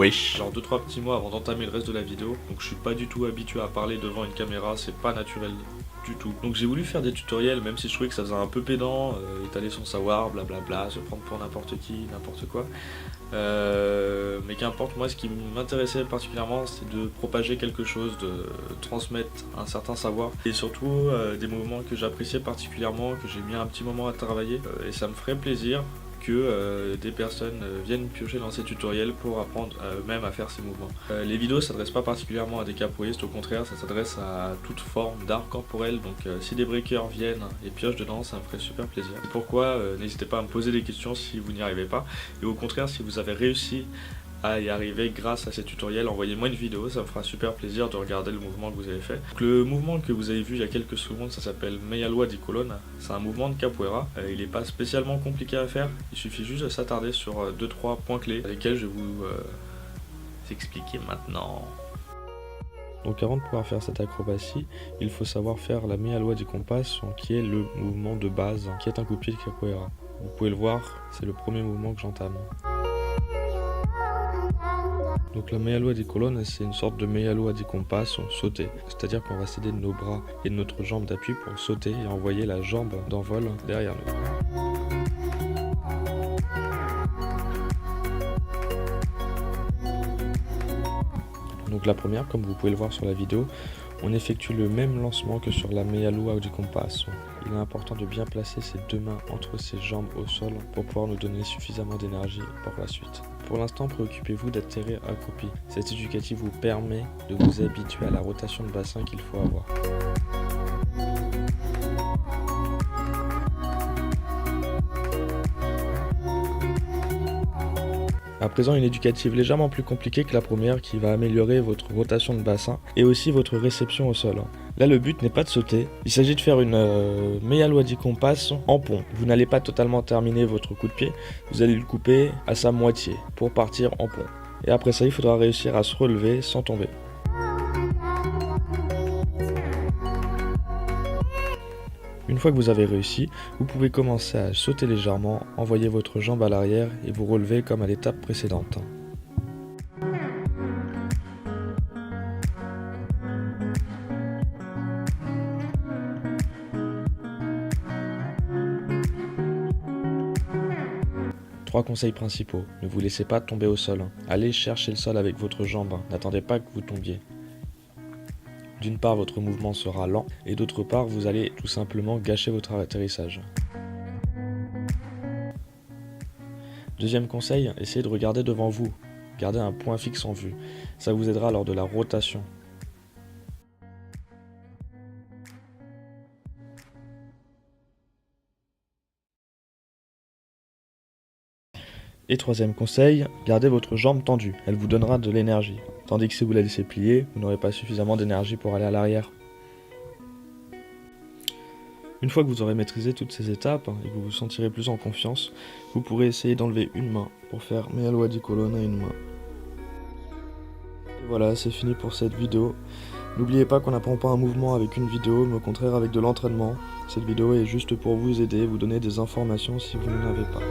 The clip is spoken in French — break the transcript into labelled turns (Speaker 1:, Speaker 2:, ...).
Speaker 1: Wesh.
Speaker 2: Alors 2-3 petits mots avant d'entamer le reste de la vidéo. Donc je suis pas du tout habitué à parler devant une caméra, c'est pas naturel du tout. Donc j'ai voulu faire des tutoriels, même si je trouvais que ça faisait un peu pédant, étaler son savoir, blablabla, se prendre pour n'importe qui, n'importe quoi. Mais qu'importe, moi ce qui m'intéressait particulièrement c'est de propager quelque chose, de transmettre un certain savoir et surtout des mouvements que j'appréciais particulièrement, que j'ai mis un petit moment à travailler et ça me ferait plaisir que des personnes viennent piocher dans ces tutoriels pour apprendre eux-mêmes à faire ces mouvements. Les vidéos ne s'adressent pas particulièrement à des capoeiristes, au contraire ça s'adresse à toute forme d'art corporel, donc si des breakers viennent et piochent dedans ça me ferait super plaisir. Pourquoi n'hésitez pas à me poser des questions si vous n'y arrivez pas, et au contraire si vous avez réussi à y arriver grâce à ces tutoriels, envoyez-moi une vidéo, ça me fera super plaisir de regarder le mouvement que vous avez fait. Donc, le mouvement que vous avez vu il y a quelques secondes, ça s'appelle Meia Lua di Colonna, c'est un mouvement de capoeira, il n'est pas spécialement compliqué à faire, il suffit juste de s'attarder sur 2-3 points clés, lesquels je vais vous expliquer maintenant. Donc avant de pouvoir faire cette acrobatie, il faut savoir faire la Meia Lua di Compasso, qui est le mouvement de base, qui est un coup de pied de capoeira. Vous pouvez le voir, c'est le premier mouvement que j'entame. Donc la Meia Lua di Colonna, c'est une sorte de Meia Lua di Compasso sauté, c'est-à-dire qu'on va s'aider de nos bras et de notre jambe d'appui pour sauter et envoyer la jambe d'envol derrière nous. Donc la première, comme vous pouvez le voir sur la vidéo, on effectue le même lancement que sur la Meia Lua di Compasso. Il est important de bien placer ses deux mains entre ses jambes au sol pour pouvoir nous donner suffisamment d'énergie pour la suite. Pour l'instant, préoccupez-vous d'atterrir accroupi. Cet éducatif vous permet de vous habituer à la rotation de bassin qu'il faut avoir. À présent, une éducative légèrement plus compliquée que la première qui va améliorer votre rotation de bassin et aussi votre réception au sol. Là, le but n'est pas de sauter, il s'agit de faire une Meia Lua di Compasso en pont. Vous n'allez pas totalement terminer votre coup de pied, vous allez le couper à sa moitié pour partir en pont. Et après ça, il faudra réussir à se relever sans tomber. Une fois que vous avez réussi, vous pouvez commencer à sauter légèrement, envoyer votre jambe à l'arrière et vous relever comme à l'étape précédente. Trois conseils principaux. Ne vous laissez pas tomber au sol. Allez chercher le sol avec votre jambe. N'attendez pas que vous tombiez. D'une part, votre mouvement sera lent et d'autre part, vous allez tout simplement gâcher votre atterrissage. Deuxième conseil, essayez de regarder devant vous. Gardez un point fixe en vue. Ça vous aidera lors de la rotation. Et troisième conseil, gardez votre jambe tendue, elle vous donnera de l'énergie. Tandis que si vous la laissez plier, vous n'aurez pas suffisamment d'énergie pour aller à l'arrière. Une fois que vous aurez maîtrisé toutes ces étapes et que vous vous sentirez plus en confiance, vous pourrez essayer d'enlever une main pour faire Meia Lua di Colonna une main. Et voilà, c'est fini pour cette vidéo. N'oubliez pas qu'on n'apprend pas un mouvement avec une vidéo, mais au contraire avec de l'entraînement. Cette vidéo est juste pour vous aider, vous donner des informations si vous n'en avez pas.